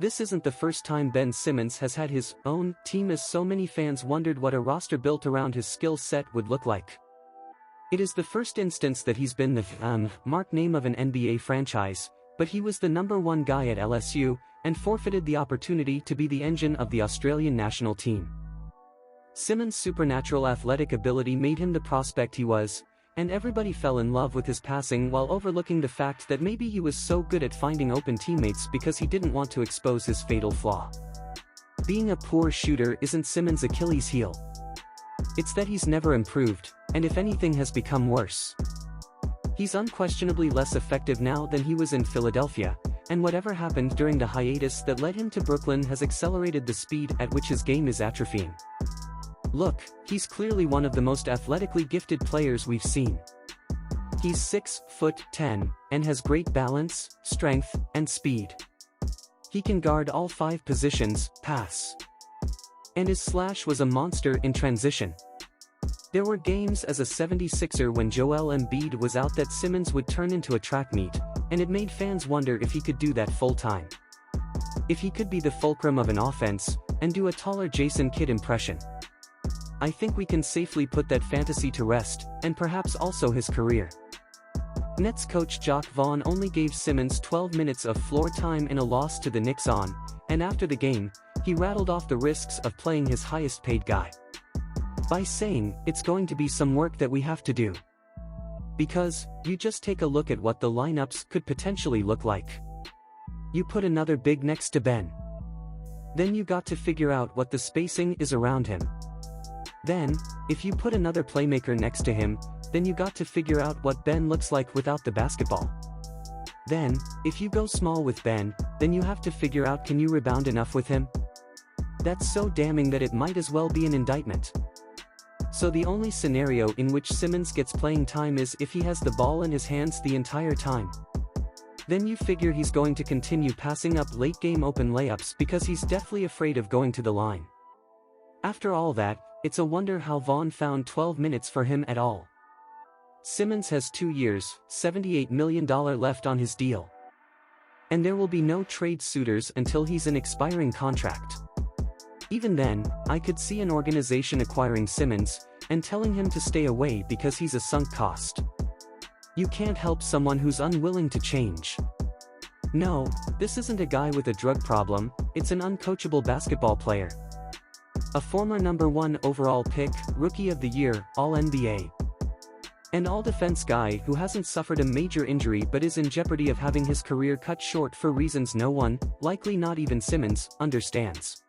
This isn't the first time Ben Simmons has had his own team, as so many fans wondered what a roster built around his skill set would look like. It is the first instance that he's been the mark name of an NBA franchise, but he was the #1 guy at LSU, and forfeited the opportunity to be the engine of the Australian national team. Simmons' supernatural athletic ability made him the prospect he was, and everybody fell in love with his passing while overlooking the fact that maybe he was so good at finding open teammates because he didn't want to expose his fatal flaw. Being a poor shooter isn't Simmons' Achilles heel. It's that he's never improved, and if anything has become worse. He's unquestionably less effective now than he was in Philadelphia, and whatever happened during the hiatus that led him to Brooklyn has accelerated the speed at which his game is atrophying. Look, he's clearly one of the most athletically gifted players we've seen. He's 6'10", and has great balance, strength, and speed. He can guard all 5 positions, pass. And his slash was a monster in transition. There were games as a 76er when Joel Embiid was out that Simmons would turn into a track meet, and it made fans wonder if he could do that full-time. If he could be the fulcrum of an offense, and do a taller Jason Kidd impression. I think we can safely put that fantasy to rest, and perhaps also his career. Nets coach Jacques Vaughn only gave Simmons 12 minutes of floor time in a loss to the Knicks and after the game, he rattled off the risks of playing his highest-paid guy. By saying, it's going to be some work that we have to do. Because, you just take a look at what the lineups could potentially look like. You put another big next to Ben. Then you got to figure out what the spacing is around him. Then, if you put another playmaker next to him, then you got to figure out what Ben looks like without the basketball. Then, if you go small with Ben, then you have to figure out, can you rebound enough with him? That's so damning that it might as well be an indictment. So the only scenario in which Simmons gets playing time is if he has the ball in his hands the entire time. Then you figure he's going to continue passing up late-game open layups because he's deathly afraid of going to the line. After all that, it's a wonder how Vaughn found 12 minutes for him at all. Simmons has 2 years, $78 million left on his deal. And there will be no trade suitors until he's an expiring contract. Even then, I could see an organization acquiring Simmons, and telling him to stay away because he's a sunk cost. You can't help someone who's unwilling to change. No, this isn't a guy with a drug problem, it's an uncoachable basketball player. A former #1 overall pick, Rookie of the Year, All-NBA. An all-defense guy who hasn't suffered a major injury but is in jeopardy of having his career cut short for reasons no one, likely not even Simmons, understands.